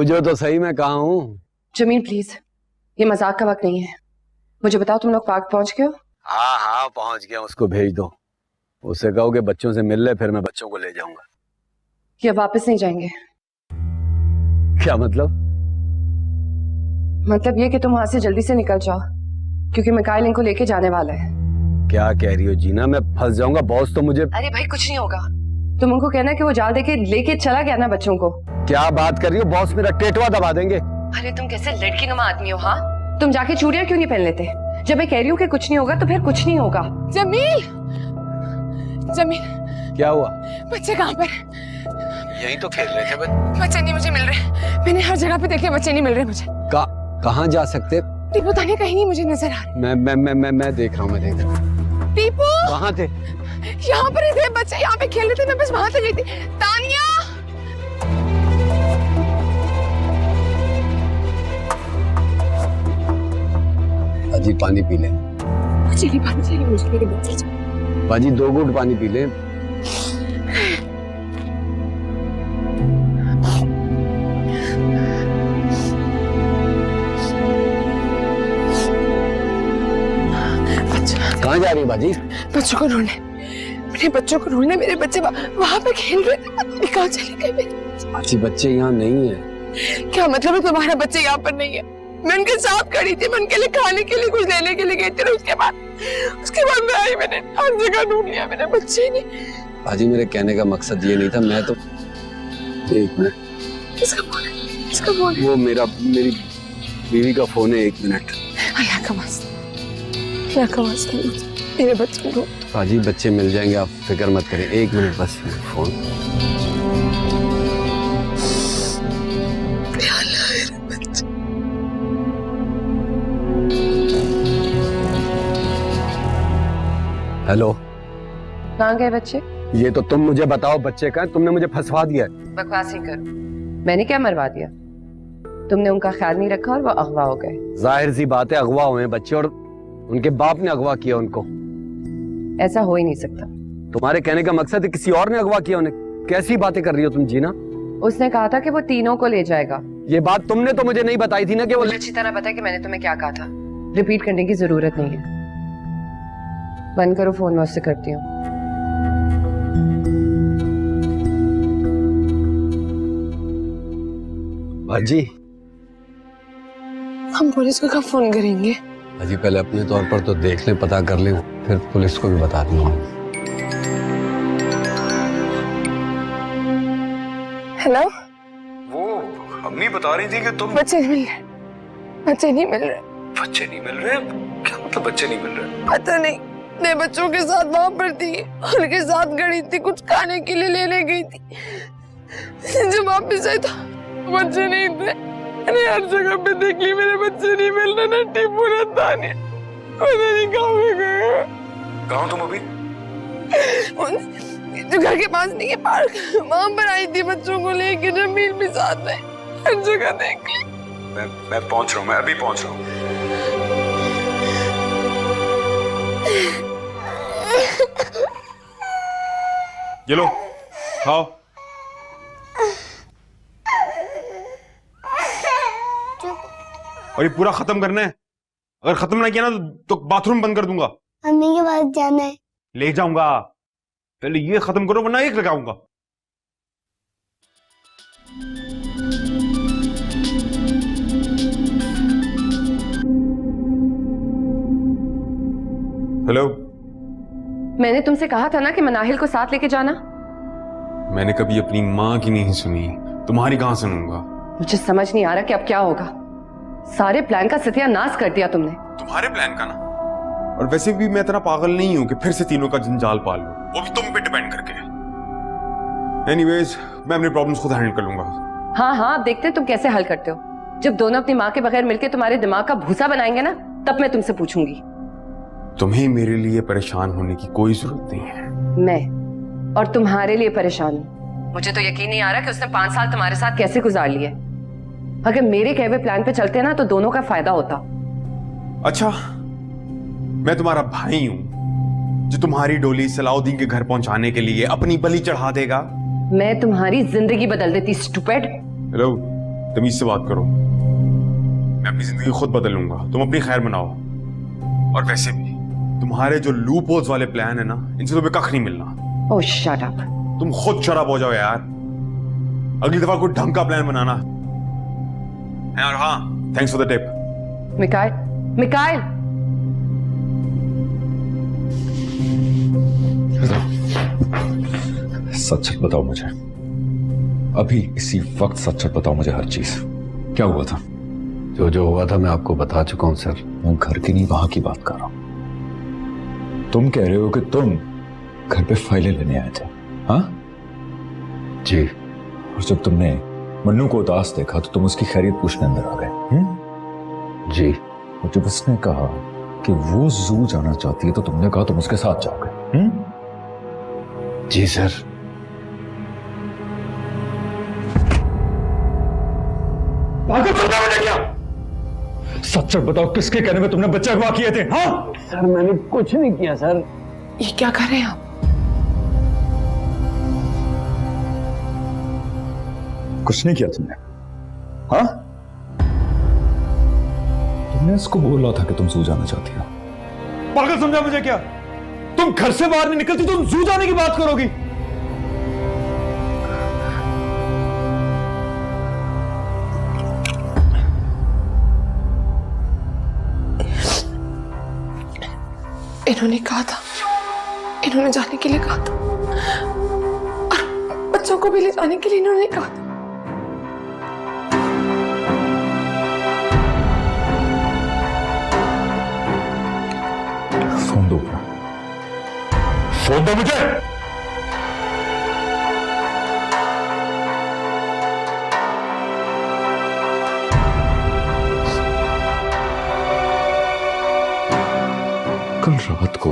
पूछो तो सही मैं कहाँ हूँ। जमील प्लीज, ये मजाक का वक्त नहीं है। मुझे बताओ तुम लोग पार्क पहुंच गए हो? हाँ हाँ पहुंच गया। उसको भेज दो, उससे कहो कि बच्चों से मिल ले, फिर मैं बच्चों को ले जाऊंगा। ये वापस नहीं जाएंगे। क्या मतलब? मतलब ये कि तुम वहां से जल्दी से निकल जाओ, क्योंकि मिकाइल इनको लेके जाने वाला है। क्या कह रही हो जीना? मैं फंस जाऊंगा। बॉस तो मुझे। अरे भाई कुछ नहीं होगा। तुम उनको कहना कि वो जाल देके लेके चला गया ना बच्चों को। क्या बात कर रही हो? बॉस मेरा टेटवा दबा देंगे। अरे तुम कैसे लड़की नुमा आदमी हो? हाँ, तुम जाके चूड़ियां क्यों नहीं पहन लेते? जब मैं कह रही हूँ कि कुछ नहीं होगा तो फिर कुछ नहीं होगा। जमील, जमील क्या हुआ? बच्चे कहाँ पर? यही तो खेल रहे थे। बच्चे नहीं मुझे मिल रहे। मैंने हर जगह पे देखे, बच्चे नहीं मिल रहे मुझे। कहाँ जा सकते? टीपू तानिया कहीं नहीं मुझे नजर आ रही। मैं देख रहा हूँ। टीपू कहाँ थे? यहाँ पर ही थे बच्चे, यहाँ पे खेल रहे थे। मैं बस वहां से गई थी। तानिया बाजी पानी पी ले। पानी चाहिए मुझे, मेरे बच्चे चाहिए। बाजी 2 घूंट पानी पी ले। कहाँ जा रही है बाजी? बच्चों को ढूंढने, मेरे बच्चों को ढूंढने। मेरे बच्चे वहां पे खेल रहे थे। कहाँ चले गए मेरे बाजी? बच्चे यहाँ नहीं है। क्या मतलब है तुम्हारा बच्चे यहाँ पर नहीं है? मैं उनके साथ खड़ी थी, मैं उनके लिए खाने के लिए कुछ लेने के लिए गई थी। उसके बाद मैं आई, मैंने हर जगह ढूंढ लिया, मेरे बच्चे ही नहीं। बाजी मेरे कहने का मकसद ये नहीं था। मैं तो एक मिनट। किसका फोन है? किसका फोन है? वो मेरी बीवी का फोन है। 1 मिनट। अल्लाह का वास्ता, अल्लाह का वास्ता मेरे बच्चे को। बाजी बच्चे मिल जाएंगे, आप फिक्र मत करें। 1 मिनट बस। फोन। हेलो, कहाँ गए बच्चे? ये तो तुम मुझे बताओ, बच्चे कहाँ? तुमने मुझे फंसवा दिया है। बकवास नहीं करो। मैंने क्या मरवा दिया? तुमने उनका ख्याल नहीं रखा और वो अगवा हो गए। जाहिर सी बात है, अगवा हुए हैं बच्चे, और उनके बाप ने अगवा किया उनको। ऐसा हो ही नहीं सकता। तुम्हारे कहने का मकसद है किसी और ने अगवा किया उन्हें? कैसी बातें कर रही हो तुम जीना? उसने कहा था कि वो तीनों को ले जाएगा। ये बात तुमने तो मुझे नहीं बताई थी ना कि वो मुझे अच्छी तरह पता है कि मैंने तुम्हें क्या कहा था। रिपीट करने की जरूरत नहीं है। बंद करो फोन, मैं उससे करती हूँ। बाजी, हम पुलिस को कब फोन करेंगे? बाजी पहले अपने तौर पर तो देख लें, पता कर लें, फिर पुलिस को भी बता दूंगा। हेलो, वो अम्मी बता रही थी कि तुम बच्चे नहीं मिल रहे। बच्चे नहीं मिल रहे। बच्चे नहीं मिल रहे? क्या मतलब बच्चे नहीं मिल रहे? पता नहीं, मैं बच्चों के साथ वहां पर थी, उनके साथ गई थी, कुछ खाने के लिए लेने गई थी। जब वापिस आई तो बच्चे नहीं थे। मैंने हर जगह पे देख ली, मेरे बच्चे नहीं मिल रहे। ना टीपू ना तानिया, पता नहीं कहाँ पे गए। कहाँ तुम अभी? जो घर के पास नहीं है पार्क, वहां पर आई थी बच्चों को लेके। जमील भी साथ है, हर जगह देख ली। मैं पहुंच रहा हूँ, मैं अभी पहुंच रहा हूँ। ये लो, खाओ। और ये पूरा खत्म करना है। अगर खत्म ना किया ना तो बाथरूम बंद कर दूंगा। अम्मी के पास जाना है। ले जाऊंगा, पहले ये खत्म करो वरना एक लगाऊंगा। हेलो, मैंने तुमसे कहा था ना कि मनाहिल को साथ लेके जाना। मैंने कभी अपनी माँ की नहीं सुनी, तुम्हारी कहां सुनूंगा? मुझे समझ नहीं आ रहा कि अब क्या होगा। सारे प्लान का सत्यानाश कर दिया तुमने। तुम्हारे प्लान का ना? और वैसे भी मैं इतना पागल नहीं हूं कि फिर से तीनों का जंजाल पाल लूं, वो भी तुम पे डिपेंड करके। एनीवेज, मैं अपनी प्रॉब्लम्स खुद हैंडल कर लूंगा। हाँ हाँ, अब देखते हैं तुम कैसे हल करते हो। जब दोनों अपनी माँ के बगैर मिलकर तुम्हारे दिमाग का भूसा बनाएंगे ना, तब मैं तुमसे पूछूंगी। तुम्हें मेरे लिए परेशान होने की कोई जरूरत नहीं है। मैं और तुम्हारे लिए परेशान हूँ। मुझे तो यकीन नहीं आ रहा कि उसने 5 साल तुम्हारे साथ कैसे गुजार लिए। अगर मेरे कहे हुए प्लान पे चलते ना तो दोनों का फायदा होता। अच्छा, मैं तुम्हारा भाई हूं जो तुम्हारी डोली सलाउद्दीन के घर पहुंचाने के लिए अपनी बलि चढ़ा देगा? मैं तुम्हारी जिंदगी बदल देती, स्टूपिड। हेलो, तमीज से बात करो। मैं अपनी जिंदगी खुद बदल लूंगा, तुम अपनी खैर मनाओ। और वैसे भी तुम्हारे जो लूप होल्स वाले प्लान है ना, इनसे तुम्हें कख नहीं मिलना। ओह शट अप। तुम खुद शराब हो जाओ यार। अगली दफा कोई ढंग का प्लान बनाना। और हाँ, thanks for the tip. Mikail, Mikail. सच सच बताओ मुझे, अभी इसी वक्त सच सच बताओ मुझे हर चीज। क्या हुआ था? जो जो हुआ था मैं आपको बता चुका हूं सर। मैं घर की नहीं वहां की बात कर रहा हूं। तुम कह रहे हो कि तुम घर पे फाइलें लेने आए थे, हाँ? जी। और जब तुमने मन्नू को उदास देखा तो तुम उसकी खैरियत पूछने अंदर आ गए। जी। और जब उसने कहा कि वो जू जाना चाहती है तो तुमने कहा तुम उसके साथ जाओगे। जी सर। क्या सच सच बताओ, किसके कहने में तुमने बच्चे अगवा किए थे? हाँ सर मैंने कुछ नहीं किया सर। ये क्या कर रहे हैं आप? कुछ नहीं किया तुमने, हाँ? तुमने इसको बोला था कि तुम जू जाना चाहती हो। पागल समझा मुझे क्या? तुम घर से बाहर नहीं निकलती, तुम जू जाने की बात करोगी? इन्होंने कहा था, इन्होंने जाने के लिए कहा था, और बच्चों को भी ले जाने के लिए इन्होंने कहा था। फोन दो, फोन दो मुझे। कल रात को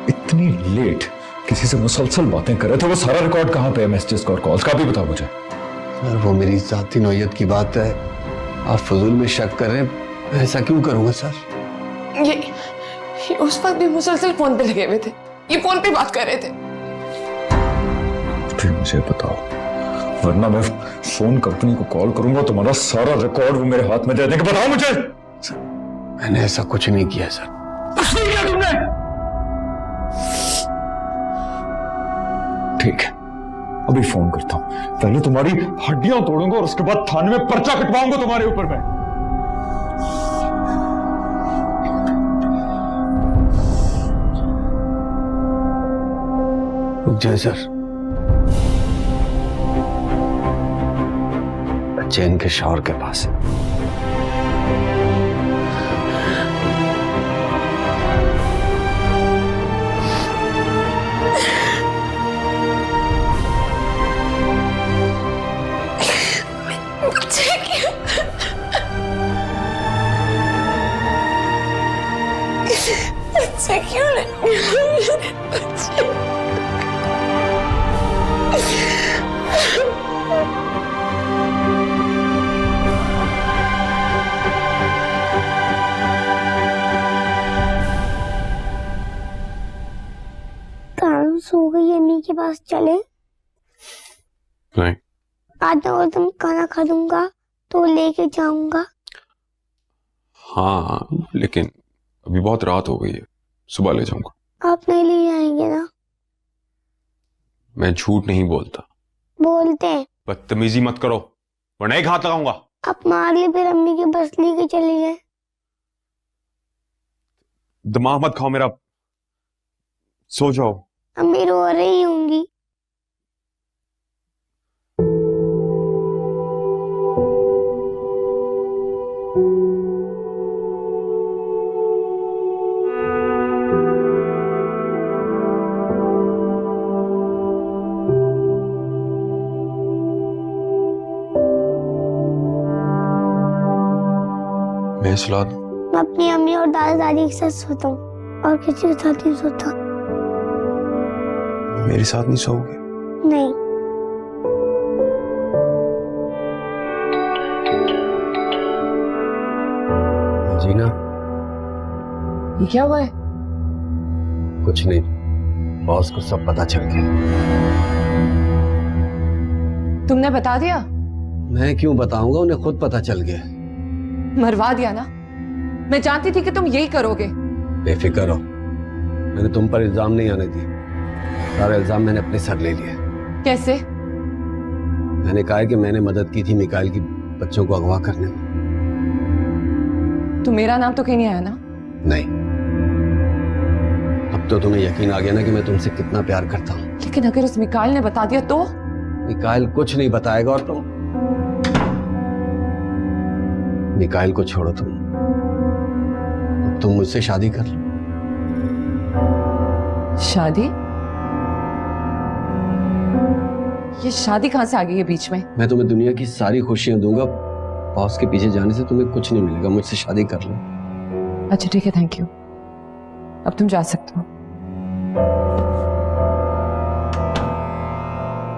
इतनी लेट किसी से मुसलसल बातें कर रहे थे, वो सारा रिकॉर्ड कहां पे है? मैसेजेस और कॉल्स का भी बताओ मुझे। सर वो मेरी जाती नौयत की बात है, आप फजूल में शक कर रहे हैं। मैं ऐसा क्यों करूंगा सर? ये उस वक्त भी मुसलसल फोन पे लगे हुए थे, ये फोन पे बात कर रहे थे। फिर मुझे बताओ, वरना मैं फोन कंपनी को कॉल करूंगा, तुम्हारा सारा रिकॉर्ड वो मेरे हाथ में दे देंगे। बताओ मुझे। मैंने ऐसा कुछ नहीं किया सर। कुछ नहीं किया तुमने? ठीक है, अभी फोन करता हूं। पहले तुम्हारी हड्डियां तोड़ूंगा और उसके बाद थाने में पर्चा कटवाऊंगा तुम्हारे ऊपर मैं। रुक जाए सर। बच्चे इनके शौहर के पास है। बच्चे क्यों नहीं? बच्चे काम सो गई, अम्मी के पास चले? नहीं। आधा और तुम खाना खा दूंगा तो लेके जाऊंगा। हाँ लेकिन अभी बहुत रात हो गई है, सुबह ले जाऊंगा। आप नहीं ले जाएंगे ना? मैं झूठ नहीं बोलता। बोलते हैं। बदतमीजी मत करो वरना एक हाथ लगाऊंगा। आप मार ले फिर अम्मी के बस लेके चली जाए। दिमाग मत खाओ मेरा, सो जाओ। अम्मी रो रही होंगी। मैं सुला दूं? मैं अपनी अम्मी और दादा दादी के साथ सोता हूँ और किसी के साथ नहीं सोता। मेरे साथ नहीं सोओगे? नहीं। जीना ये क्या हुआ है? कुछ नहीं, बॉस को सब पता चल गया। तुमने बता दिया? मैं क्यों बताऊंगा, उन्हें खुद पता चल गया। मरवा दिया ना, मैं जानती थी कि तुम यही करोगे। बेफिक्र हो, मैंने तुम पर इल्जाम नहीं आने दिया। सारा इल्जाम मैंने अपने सर ले लिया। कैसे? मैंने कहा है कि मैंने मदद की थी मिकाइल की बच्चों को अगवा करने में। तो मेरा नाम तो कहीं नहीं आया ना? नहीं। अब तो तुम्हें यकीन आ गया ना कि मैं तुमसे कितना प्यार करता हूँ। लेकिन अगर उस मिकाइल ने बता दिया तो? मिकाइल कुछ नहीं बताएगा और तुम मिकाइल को छोड़ो। तुम मुझसे शादी कर लो। शादी? ये शादी कहां से आ गई है बीच में? मैं तुम्हें दुनिया की सारी खुशियां दूंगा, बॉस के पीछे जाने से तुम्हें कुछ नहीं मिलेगा। मुझसे शादी कर लो। अच्छा ठीक है, थैंक यू। अब तुम जा सकते हो।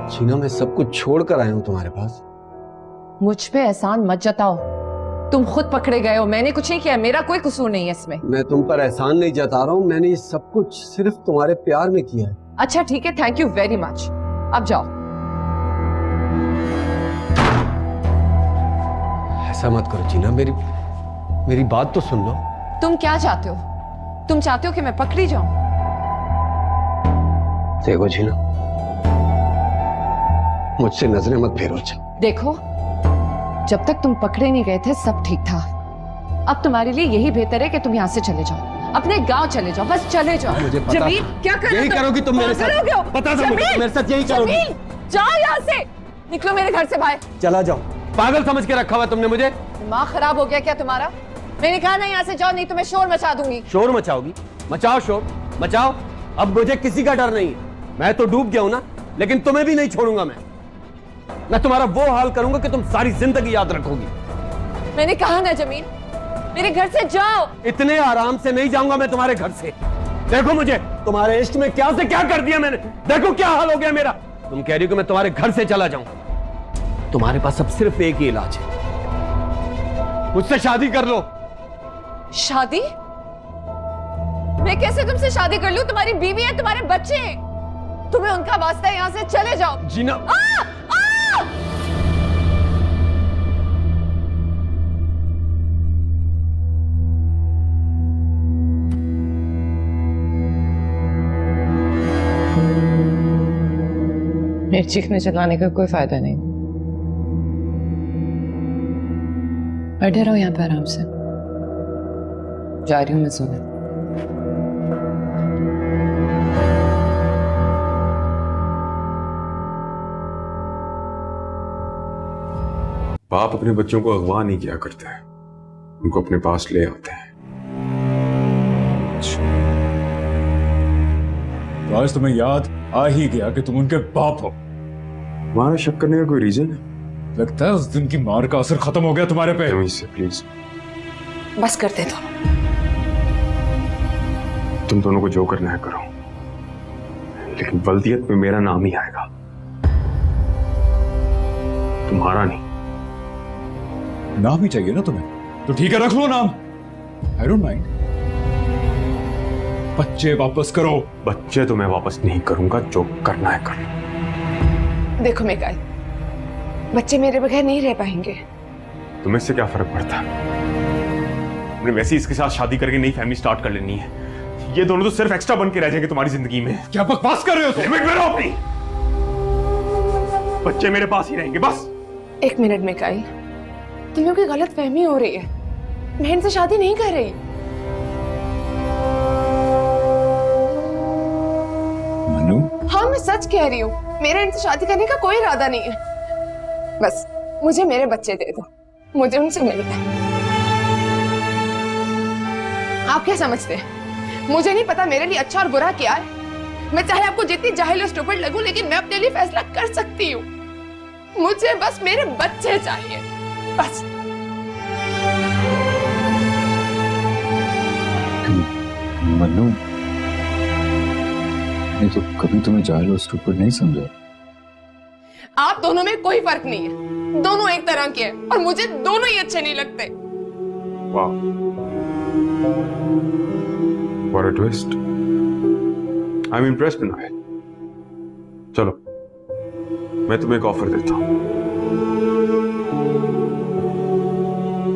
जीना, मैं सब कुछ छोड़ कर आया हूं तुम्हारे पास। मुझ पे एहसान मत जताओ, तुम खुद पकड़े गए हो, मैंने कुछ नहीं किया, मेरा कोई कसूर नहीं है इसमें। मैं तुम पर एहसान नहीं जता रहा हूं, मैंने ये सब कुछ सिर्फ तुम्हारे प्यार में किया है। अच्छा ठीक है, थैंक यू वेरी मच। अब जाओ। ऐसा मत करो जीना, मेरी बात तो सुन लो। तुम क्या चाहते हो? तुम चाहते हो कि मैं पकड़ी जाऊं? देखो जीना, मुझसे नजरें मत फेरो। देखो, जब तक तुम पकड़े नहीं गए थे सब ठीक था। अब तुम्हारे लिए यही बेहतर है कि तुम यहाँ से चले जाओ, अपने गांव चले जाओ, बस चले जाओ। मुझे पता, जमील क्या कर रहे हो? यही करोगी तुम मेरे साथ। पता था मुझे, मेरे साथ यही करोगी। जमील, जाओ यहाँ से, निकलो मेरे घर से बाहर। चला जाओ। पागल समझ के रखा हुआ तुमने मुझे। दिमाग खराब हो गया क्या तुम्हारा? मैंने कहा ना यहाँ से जाओ, नहीं तो मैं शोर मचा दूंगी। शोर मचाओगी? मचाओ शोर, मचाओ। अब मुझे किसी का डर नहीं है। मैं तो डूब गया हूं ना, लेकिन तुम्हें भी नहीं छोड़ूंगा। मैं तुम्हारा वो हाल करूंगा कि तुम सारी जिंदगी याद रखोगी। मैंने कहा ना जमील, मेरे घर से जाओ। इतने आराम से नहीं जाऊंगा मैं तुम्हारे घर से। देखो मुझे, तुम्हारे इश्क में क्या से क्या कर दिया मैंने। देखो क्या हाल हो गया मेरा। तुम कह रही हो कि मैं तुम्हारे घर से चला जाऊं। तुम्हारे पास अब सिर्फ एक ही इलाज है, मुझसे शादी कर लो। शादी? मैं कैसे तुमसे शादी कर लूं? तुम्हारी बीवी है, तुम्हारे बच्चे हैं, तुम्हें उनका वास्ता है, यहाँ से चले जाओ। जीना, मेरे चीखने चिल्लाने का कोई फायदा नहीं। बैठे रहो यहाँ पे आराम से, जा रही हूँ मैं सोने। बाप अपने बच्चों को अगवा नहीं किया करते हैं, उनको अपने पास ले आते हैं। तो आज तुम्हें याद आ ही गया कि तुम उनके बाप हो। तुम्हारा शक करने का कोई रीजन है? लगता है उस दिन की मार का असर खत्म हो गया तुम्हारे पे। से प्लीज बस करते दो। तुम दोनों को जो करना है करो, लेकिन वल्दियत में मेरा नाम ही आएगा, तुम्हारा नहीं। नाम ही चाहिए ना तुम्हें, तो ठीक है रख लो नाम, आई डोंट माइंड। बच्चे वापस करो। बच्चे तो मैं वापस नहीं करूंगा, जो करना है करो। देखो मिकाइल, बच्चे मेरे बगैर नहीं रह पाएंगे। तुम्हें इससे क्या फर्क पड़ता है? हमने वैसे ही इसके साथ शादी करके नई फैमिली स्टार्ट कर लेनी है। ये दोनों तो सिर्फ एक्स्ट्रा बन के रह जाएंगे तुम्हारी जिंदगी में। क्या बकवास कर रहे हो तुम? लिमिट में रहो अपनी। बच्चे मेरे पास ही रहेंगे बस। एक मिनट मिकाइल, तुम्हें कोई गलत फहमी हो रही है। मैं इनसे शादी नहीं कर रही। मनु, हाँ मैं सच कह रही हूँ, मेरा इनसे शादी करने का कोई इरादा नहीं है। बस मुझे मेरे बच्चे दे दो, मुझे उनसे मिलना है। आप क्या समझते हैं? मुझे नहीं पता मेरे लिए अच्छा और बुरा क्या है। मैं चाहे आपको जितनी जाहिल और स्टूपिड लगूं, लेकिन मैं अपने लिए फैसला कर सकती हूँ। मुझे बस मेरे बच्चे चाहिए, बस। मनु, मैंने तो कभी तुम्हें जाहिल और स्टूपिड नहीं समझा। आप दोनों में कोई फर्क नहीं है, दोनों एक तरह के हैं और मुझे दोनों ही अच्छे नहीं लगते। वाह, what a twist. I'm impressed Nail. चलो, मैं तुम्हें एक ऑफर देता हूं।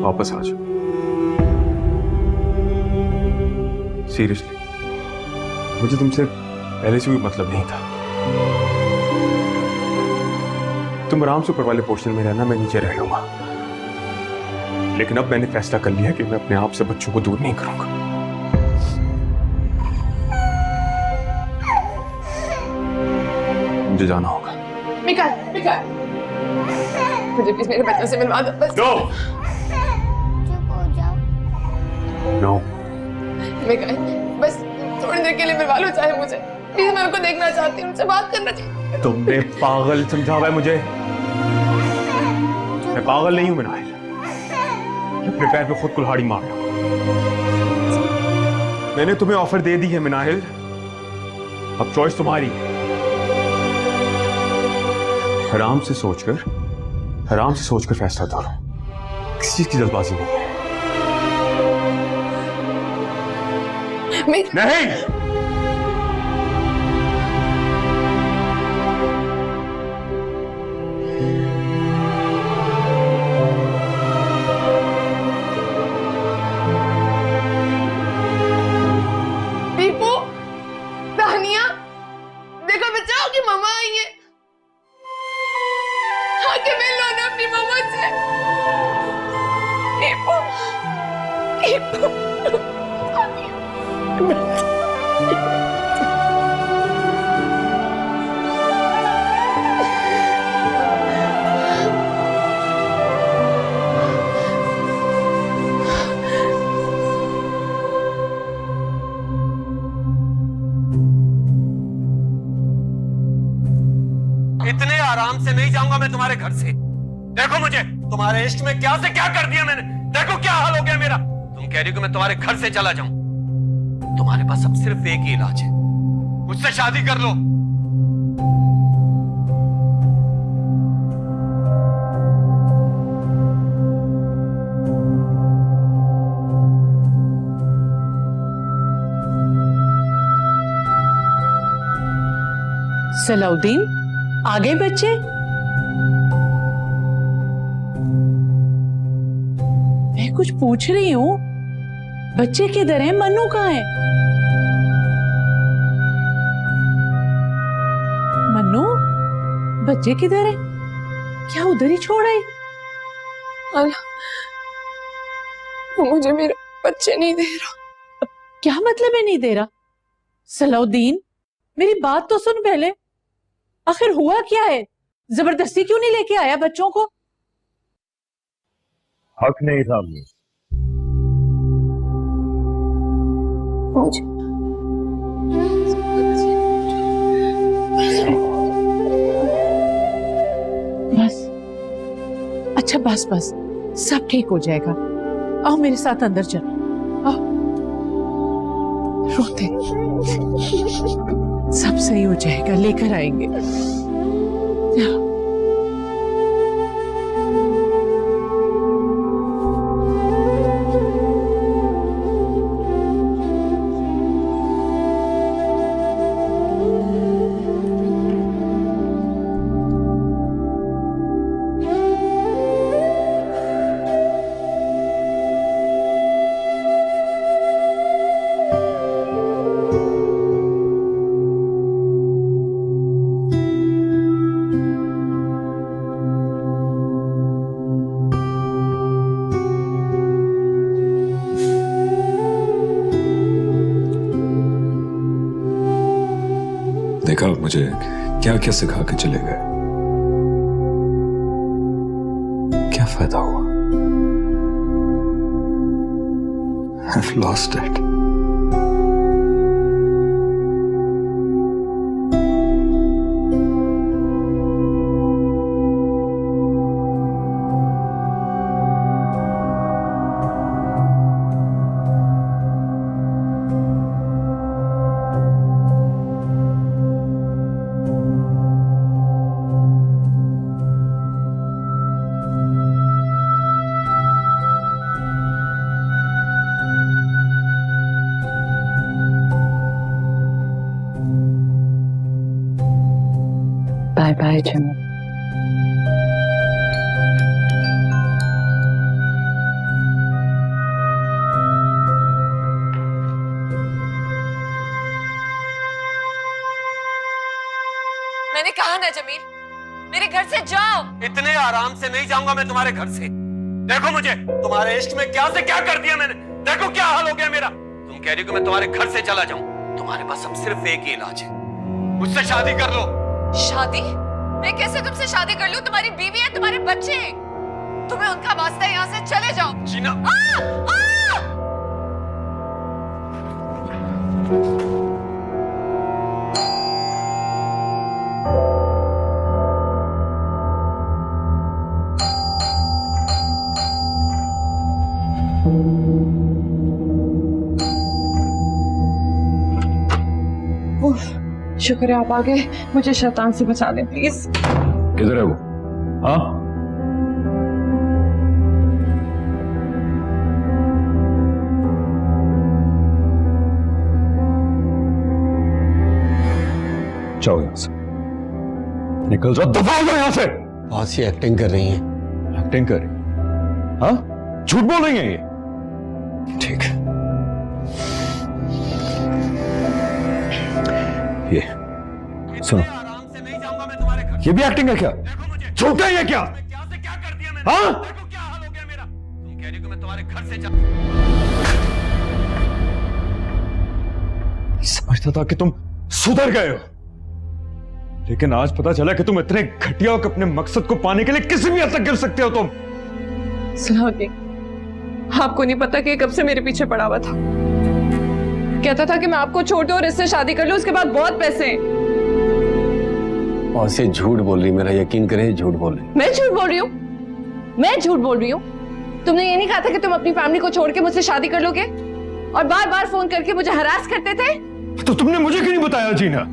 वापस आ जाओ। सीरियसली, मुझे तुमसे पहले से कोई मतलब नहीं था। तुम आराम से ऊपर वाले पोर्शन में रहना, मैं नीचे रह लूंगा। लेकिन अब मैंने फैसला कर लिया कि मैं अपने आप से बच्चों को दूर नहीं करूंगा। मुझे जाना होगा। मिकाल, मिकाल, मुझे प्लीज मेरे बच्चों से मिलवा दो बस। नो चुप हो जाओ। नो मिकाल, बस थोड़ी देर के लिए मिलवा लो चाहे मुझे। प्लीज मैं उनको देखना चाहती हूँ, उनसे बात करना चाहती हूँ। तुमने पागल समझा हुआ है मुझे। मैं पागल नहीं हूं मिनाइल। अपने पैर पे खुद कुल्हाड़ी मार लो। मैंने तुम्हें ऑफर दे दी है मिनाइल, अब चॉइस तुम्हारी है। आराम से सोचकर फैसला करो। किसी चीज की जल्दबाजी नहीं है। नहीं दीपू, दानिया, देखो बचाओ कि मम्मा आई है। आके मिल लो ना अपनी मम्मा से। दीपू, दीपू। इतने आराम से नहीं जाऊंगा मैं तुम्हारे घर से। देखो मुझे, तुम्हारे इश्क में क्या से क्या कर दिया मैंने। देखो क्या हाल हो गया मेरा। तुम कह रही हो कि मैं तुम्हारे घर से चला जाऊं। तुम्हारे पास अब सिर्फ एक ही इलाज है, मुझसे शादी कर लो। सलाउद्दीन, आ गए बच्चे? मैं कुछ पूछ रही हूँ, बच्चे किधर हैं? मन्नू कहाँ है? मन्नू, बच्चे किधर है? क्या उधर ही छोड़ आई? आला, वो मुझे मेरे बच्चे नहीं दे रहा। क्या मतलब है नहीं दे रहा? सलाउद्दीन, मेरी बात तो सुन पहले। आखिर हुआ क्या है? जबरदस्ती क्यों नहीं लेके आया बच्चों को? हक नहीं था मुझे। बस, अच्छा बस बस, सब ठीक हो जाएगा। आओ मेरे साथ अंदर चलो। आओ, रोते, सब सही हो जाएगा, लेकर आएंगे। जाओ। देखा मुझे क्या क्या सिखा के चले गए। क्या फायदा हुआ? I've lost it. Bye bye Chaman. मैंने कहा ना जमील, मेरे घर से जाओ। इतने आराम से नहीं जाऊंगा मैं तुम्हारे घर से। देखो मुझे, तुम्हारे इश्क में क्या से क्या कर दिया मैंने। देखो क्या हाल हो गया मेरा। तुम कह रही हो कि मैं तुम्हारे घर से चला जाऊं। तुम्हारे पास अब सिर्फ एक ही इलाज है, मुझसे शादी कर लो। शादी? मैं कैसे तुमसे शादी कर लूं? तुम्हारी बीवी है, तुम्हारे बच्चे हैं। तुम्हें उनका वास्ता है, यहाँ से चले जाओ। जीना, शुक्र है आप आ गए, मुझे शैतान से बचा लें प्लीज। किधर है वो? हाँ, जाओ यहां से, निकल जाओ, दफा हो जाओ यहां से। बहुत सी एक्टिंग कर रही हैं। एक्टिंग कर रही? हाँ, झूठ बोल रही है ये। ठीक है, ये सुनो, आराम से नहीं जाऊंगा मैं तुम्हारे घर। ये भी एक्टिंग है क्या? देखो मुझे, झूठ है ये क्या? क्या से क्या कर दिया मैंने। हाँ? देखो क्या हाल हो गया मेरा। तुम कह रही हो कि मैं तुम्हारे घर से समझता था कि तुम सुधर गए हो, लेकिन आज पता चला कि तुम इतने घटिया हो कि अपने मकसद को पाने के लिए किसी भी हद तक गिर सकते हो तुम। सलाहुद्दीन, आपको नहीं पता कि कब से मेरे पीछे पड़ा हुआ था। कहता था कि मैं आपको छोड़ दूं और इससे शादी कर लूं, उसके बाद बहुत पैसे हैं। और से झूठ बोल रही, मेरा यकीन करे झूठ बोल रही। मैं झूठ बोल रही हूँ? मैं झूठ बोल रही हूँ? तुमने ये नहीं कहा था कि तुम अपनी फैमिली को छोड़ के मुझसे शादी कर लोगे और बार बार फोन करके मुझे हरास करते थे? तो तुमने मुझे क्यों नहीं बताया जीना?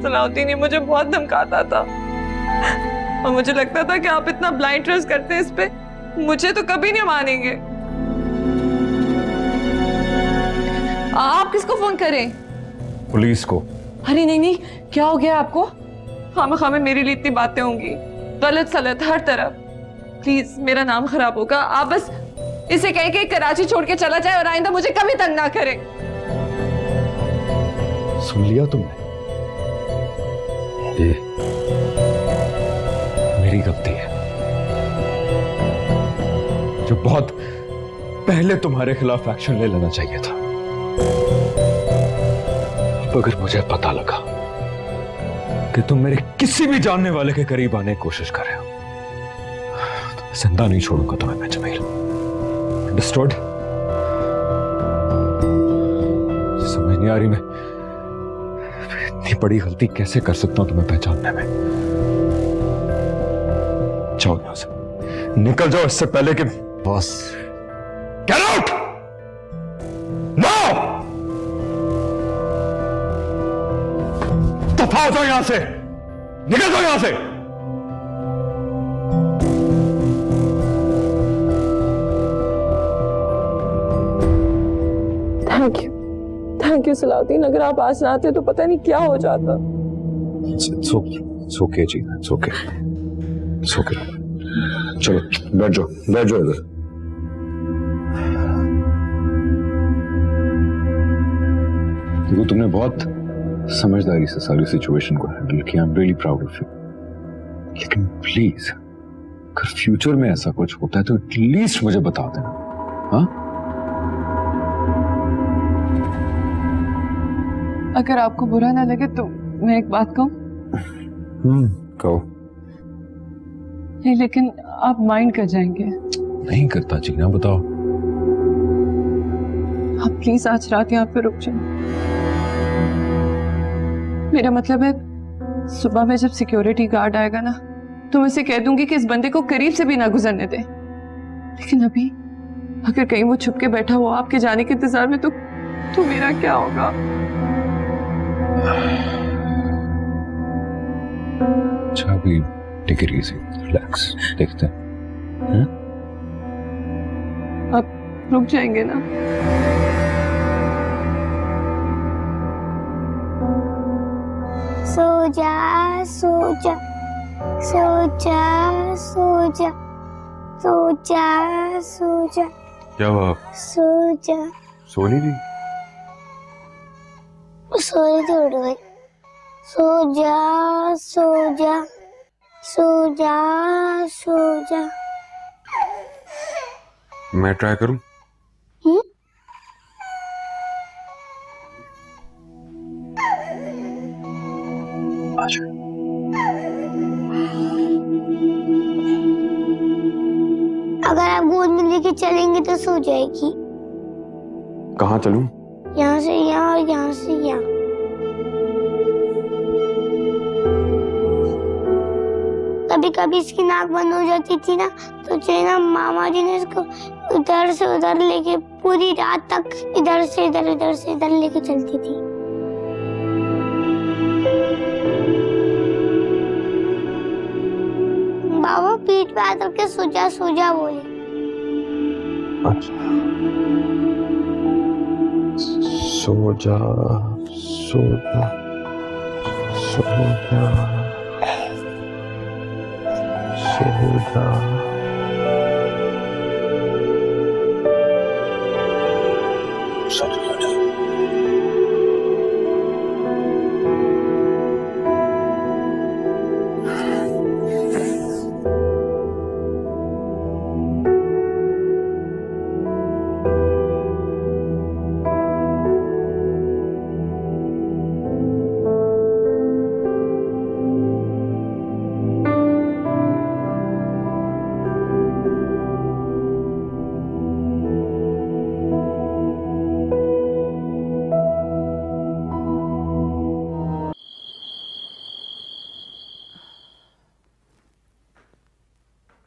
सलाहुद्दीन ने मुझे बहुत धमकाता था और मुझे लगता था कि आप इतना ब्लाइंड ट्रस्ट करते हैं इस पे, मुझे तो कभी नहीं मानेंगे। आप किसको फोन करें? पुलिस को। अरे नहीं नहीं, क्या हो गया आपको? खामखा में मेरे लिए इतनी बातें होंगी, गलत सलत हर तरफ। प्लीज, मेरा नाम खराब होगा। आप बस इसे कहें कि कराची छोड़ के चला जाए और आइंदा मुझे कभी तंग ना करे। सुन लिया तुमने? ये मेरी गलती है, जो बहुत पहले तुम्हारे खिलाफ एक्शन ले लेना चाहिए था। अब अगर मुझे पता लगा कि तुम मेरे किसी भी जानने वाले के करीब आने की कोशिश कर रहे हो, तो मैं जिंदा नहीं छोड़ूंगा तुम्हें मैं जमील। अंडरस्टूड? समझ नहीं आ रही मैं इतनी बड़ी गलती कैसे कर सकता हूं तुम्हें पहचानने में। जाओ यहां से, निकल जाओ इससे पहले कि बॉस, गेट आउट नाउ। दफा हो जाओ यहां से, निकल जाओ यहां से। थैंक यू सलाहुद्दीन, अगर आप आज ना आते तो पता नहीं क्या हो जाता। It's okay ji, it's okay. It's okay. चलो बैठ जाओ इधर। देखो, तुमने बहुत समझदारी से सारी सिचुएशन को हैंडल किया। I am really proud of you. लेकिन प्लीज, अगर फ्यूचर में ऐसा कुछ होता है तो एटलीस्ट मुझे बता देना। हाँ, अगर आपको बुरा ना लगे तो मैं एक बात कहूं? कहो। नहीं, लेकिन आप माइंड कर जाएंगे। नहीं करता जीना, बताओ। आप प्लीज आज रात यहाँ पे रुक जाओ। मेरा मतलब है, सुबह में जब सिक्योरिटी गार्ड आएगा ना, तो मैं उसे कह दूंगी कि इस बंदे को करीब से भी ना गुजरने दे। लेकिन अभी अगर कहीं वो छुप के बैठा हुआ आपके जाने के इंतजार में, तो मेरा क्या होगा? अच्छा, अभी टेक इट इजी, रिलैक्स, देखते हैं। आप रुक जाएंगे ना? सो जा सो जा सो जा सो जा सो जा सो जा क्या हुआ? सो जा। सो नहीं रही? सोई तो उठ गई। सो जा सो जा सो जा सो जा। मैं ट्राई करूं? अगर आप गोद में लेके चलेंगे तो सो जाएगी। कहाँ चलूं? यहाँ से यहाँ और यहाँ से यहाँ। कभी कभी इसकी नाक बंद हो जाती थी ना, तो जो है ना मामा जी ने इसको उधर से उधर लेके पूरी रात तक इधर से इधर इधर से इधर लेके चलती थी। बाबा पीठ पे आकर के सो जा बोले। सो जा सो जा सो जा सो जा।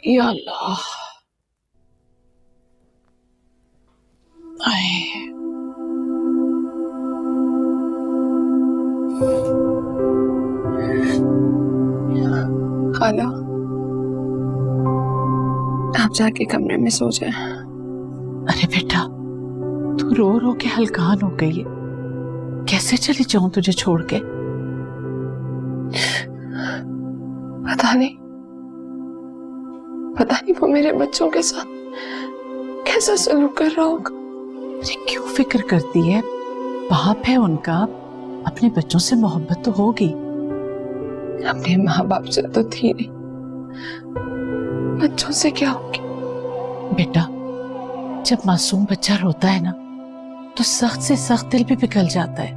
या अल्लाह। आए। खाला, आप जाके कमरे में सो जाए। अरे बेटा, तू रो रो के हलकान हो गई है, कैसे चली जाऊं तुझे छोड़ के? पता नहीं वो मेरे बच्चों के साथ कैसा सलूक कर रहा होगा। अरे क्यों फिक्र करती है? बाप है उनका, अपने बच्चों से मोहब्बत तो होगी। अपने माँ बाप से तो थी नहीं, बच्चों से क्या होगी? बेटा, जब मासूम बच्चा रोता है ना, तो सख्त से सख्त दिल भी पिघल जाता है।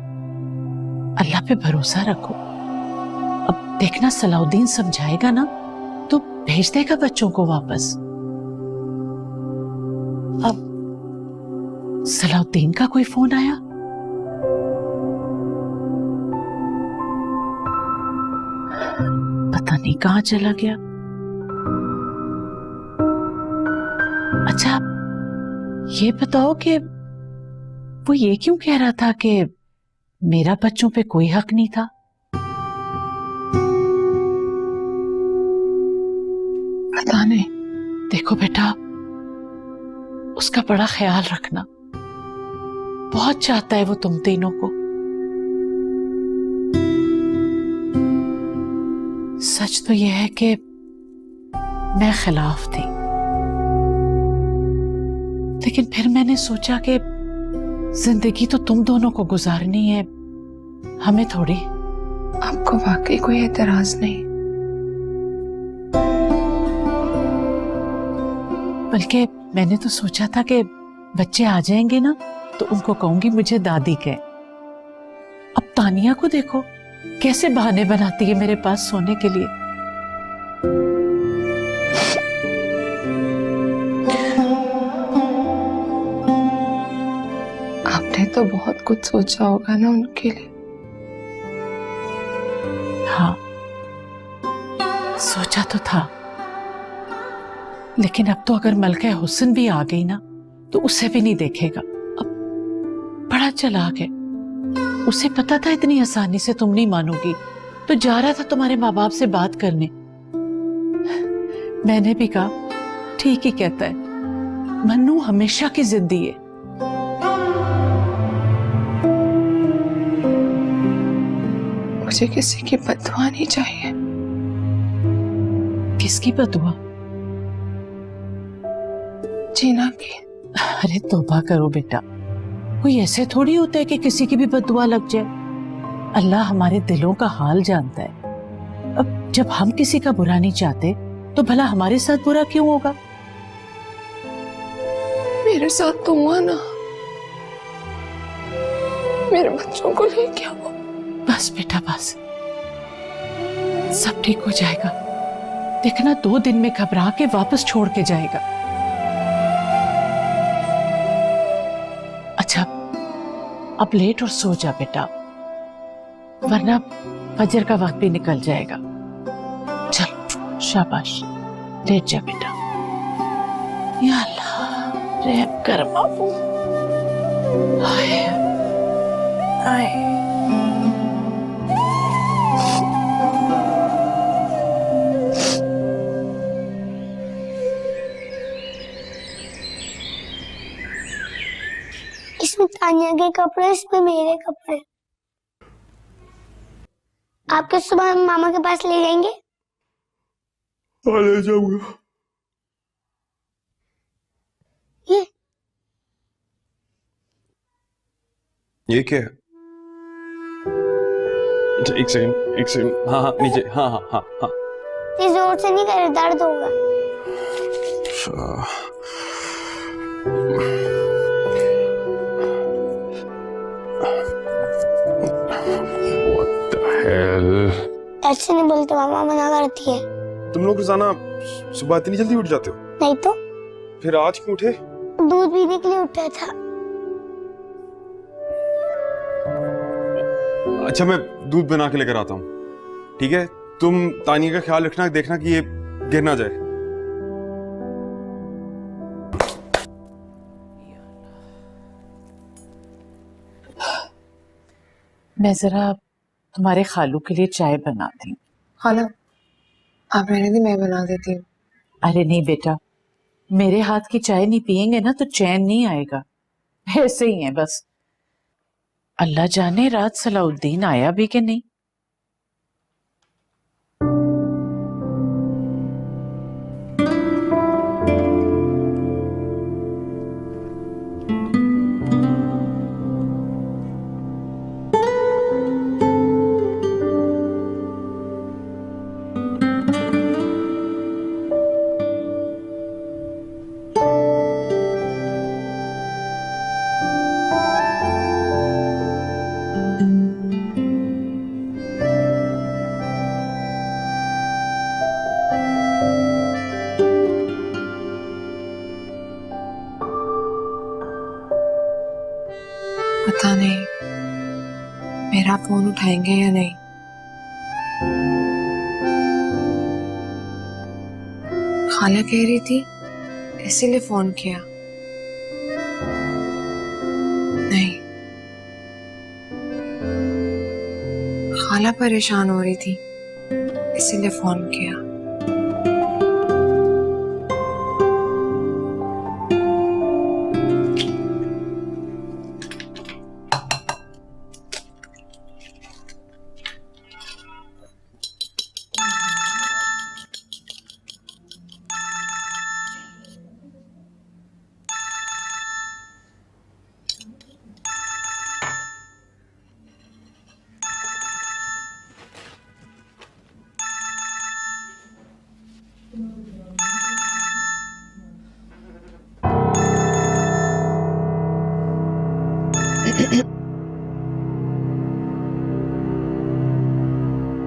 अल्लाह पे भरोसा रखो। अब देखना, सलाउद्दीन समझाएगा ना तो भेज देगा बच्चों को वापस। अब सलाउद्दीन का कोई फोन आया? पता नहीं कहां चला गया। अच्छा, ये बताओ कि वो ये क्यों कह रहा था कि मेरा बच्चों पे कोई हक नहीं था? पता नहीं। देखो बेटा, उसका बड़ा ख्याल रखना। बहुत चाहता है वो तुम तीनों को। सच तो यह है कि मैं खिलाफ थी, लेकिन फिर मैंने सोचा कि जिंदगी तो तुम दोनों को गुजारनी है, हमें थोड़ी। आपको वाकई कोई एतराज नहीं? बल्कि मैंने तो सोचा था कि बच्चे आ जाएंगे ना तो उनको कहूंगी मुझे दादी कहे। अब तानिया को देखो कैसे बहाने बनाती है मेरे पास सोने के लिए। आपने तो बहुत कुछ सोचा होगा ना उनके लिए। हाँ, सोचा तो था, लेकिन अब तो अगर मलका हुस्न भी आ गई ना तो उसे भी नहीं देखेगा। अब बड़ा चालाक है, उसे पता था इतनी आसानी से तुम नहीं मानोगी, तो जा रहा था तुम्हारे माँ बाप से बात करने। मैंने भी कहा ठीक ही कहता है, मन्नू हमेशा की जिद्दी है। मुझे किसी की बददुआ नहीं चाहिए। किसकी बदुआ? जीना की। अरे तौबा करो बेटा, कोई ऐसे थोड़ी होता है कि किसी की भी बददुआ लग जाए। अल्लाह हमारे दिलों का हाल जानता है। अब जब हम किसी का बुरा नहीं चाहते तो भला हमारे साथ बुरा क्यों होगा? मेरे साथ तो हुआ ना, मेरे बच्चों को लेके आओ। बस बेटा बस, सब ठीक हो जाएगा। देखना 2 दिन में घबरा के वापस छोड़ के जाएगा। अच्छा अब लेट और सो जा बेटा, वरना फजर का वक्त भी निकल जाएगा। चल शाबाश, लेट जा बेटा। या अल्लाह रहम कर बाबू। आए आए। इसमें तानिया के कपड़े, इसमें मेरे कपड़े। आपके सुबह हम मामा के पास ले जाएंगे। ले जाऊंगा। ये क्या है? एक सेकंड। हाँ हाँ नीचे, हाँ हाँ हाँ हाँ। इस जोर से नहीं करे, दर्द होगा। What the hell? ऐसे नहीं बोलते, मामा मना करती है। तुम लोग रोजाना सुबह इतनी जल्दी उठ जाते हो? नहीं तो फिर आज क्यों उठे? दूध पीने के लिए उठा था। अच्छा मैं दूध बना के लेकर आता हूँ, ठीक है? तुम तानिया का ख्याल रखना, देखना कि ये गिर ना जाए। मैं जरा तुम्हारे खालू के लिए चाय बनाती हूँ। खाला आप रहने दी, मैं बना देती हूँ। अरे नहीं बेटा, मेरे हाथ की चाय नहीं पियेंगे ना तो चैन नहीं आएगा। ऐसे ही है बस। अल्लाह जाने रात सलाउद्दीन आया भी कि नहीं। पता नहीं मेरा फोन उठाएंगे या नहीं। खाला कह रही थी इसीलिए फोन किया। नहीं, खाला परेशान हो रही थी इसीलिए फोन किया।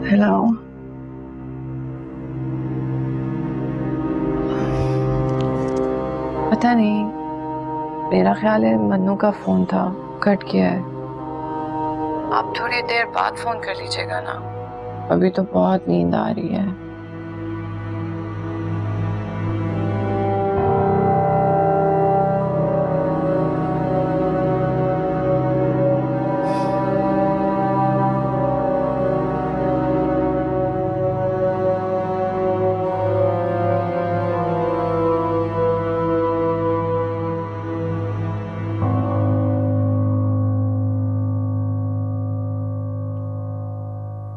हेलो, पता नहीं, मेरा ख्याल है मन्नू का फोन था, कट किया है। आप थोड़ी देर बाद फोन कर लीजिएगा ना, अभी तो बहुत नींद आ रही है।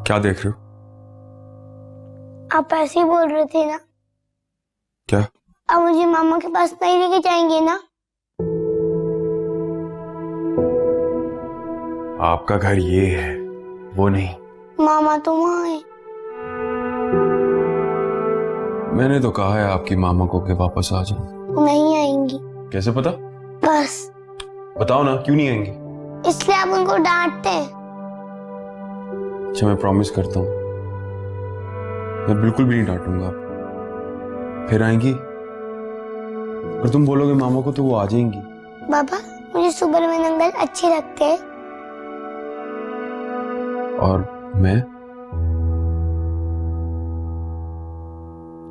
क्या देख रहे हो? आप ऐसे ही बोल रहे थे ना। क्या? अब मुझे मामा के पास नहीं लेके जाएंगे ना? आपका घर ये है, वो नहीं। मामा तो वहाँ है। मैंने तो कहा है आपकी मामा को कि वापस आ जाओ। नहीं आएंगी। कैसे पता? बस बताओ ना, क्यों नहीं आएंगी? इसलिए आप उनको डांटते हैं। अच्छा, मैं प्रॉमिस करता हूँ मैं बिल्कुल भी नहीं डांटूंगा। फिर आएंगी और तुम बोलोगे मामा को तो वो आ जाएंगी। बाबा, मुझे सुपरमैन अंकल अच्छे लगते हैं। और मैं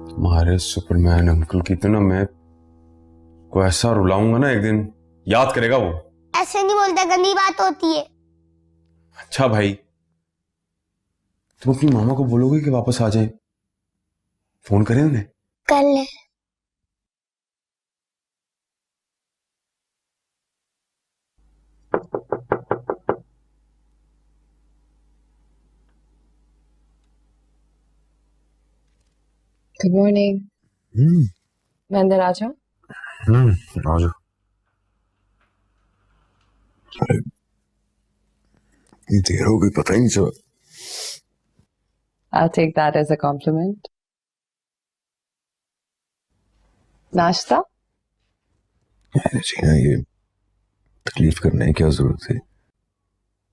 तुम्हारे सुपरमैन अंकल की तो ना मैं को ऐसा रुलाऊंगा ना, एक दिन याद करेगा वो। ऐसे नहीं बोलते, गंदी बात होती है। अच्छा भाई, तुम अपनी मामा को बोलोगे कि वापस आ जाएं? फोन करें उन्हें? कर ले। Good morning. मैं अंदर आ जाऊं? आ जाओ। इतनी देर हो गई, पता ही नहीं चला। I'll take that as a compliment. नाश्ता? जी हाँ, ये तकलीफ करने की क्या जरूरत है?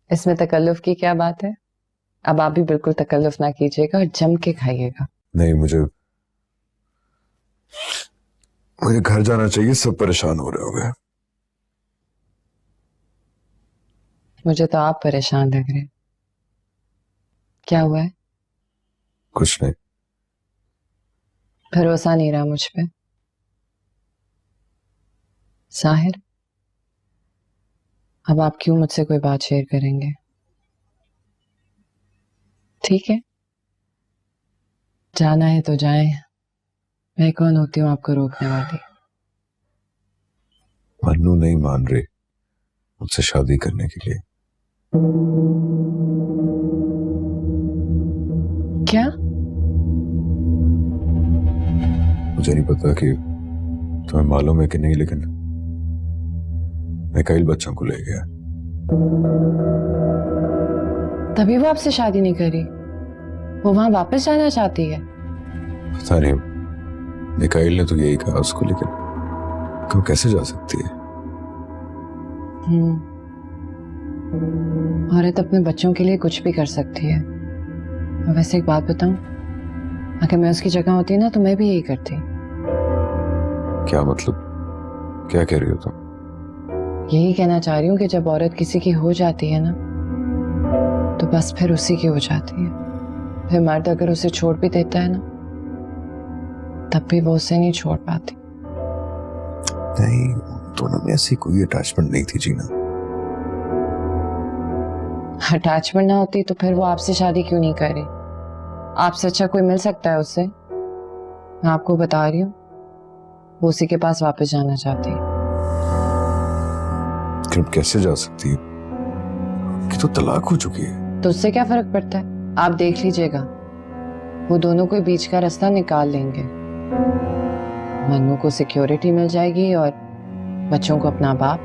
इसमें तकल्लुफ की क्या बात है? अब आप भी बिल्कुल तकल्लुफ ना कीजिएगा और जम के खाइएगा। नहीं, मुझे घर जाना चाहिए, सब परेशान हो रहे हो गए। मुझे तो आप परेशान लग रहे हैं। क्या हुआ है? कुछ नहीं। भरोसा नहीं रहा मुझ पे? साहिर, अब आप क्यों मुझसे कोई बात शेयर करेंगे? ठीक है, जाना है तो जाएं। मैं कौन होती हूँ आपको रोकने वाली? मन्नू नहीं मान रही मुझसे शादी करने के लिए। क्या? मुझे नहीं पता कि तुम्हें मालूम है कि नहीं, लेकिन मिकाइल बच्चों को ले गया। तभी वो आपसे शादी नहीं करी? वो वहां वापस जाना चाहती है? पता नहीं, मिकाइल ने तो यही कहा उसको, लेकिन तो कैसे जा सकती है? औरत अपने बच्चों के लिए कुछ भी कर सकती है। और वैसे एक बात बताऊं, अगर मैं उसकी जगह होती ना तो मैं भी यही करती। क्या मतलब? क्या कह रही हो तुम? यही कहना चाह रही हूँ कि जब औरत किसी की हो जाती है ना तो बस फिर उसी की हो जाती है। फिर मर्द अगर उसे छोड़ भी देता है ना तब भी वो उसे नहीं छोड़ पाती। नहीं, दोनों में ऐसी कोई अटैचमेंट नहीं थी जीना। अटैचमेंट ना होती तो फिर वो आपसे शादी क्यों नहीं करे? आपसे अच्छा कोई मिल सकता है उससे? मैं आपको बता रही हूँ, वो उसी के पास वापस जाना चाहती है। कैसे जा सकती है? कि तो तलाक हो चुकी है। तो उससे क्या फर्क पड़ता है? आप देख लीजिएगा, वो दोनों कोई बीच का रास्ता निकाल लेंगे। मन्नू को सिक्योरिटी मिल जाएगी और बच्चों को अपना बाप।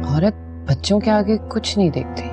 औरत बच्चों के आगे कुछ नहीं देखती।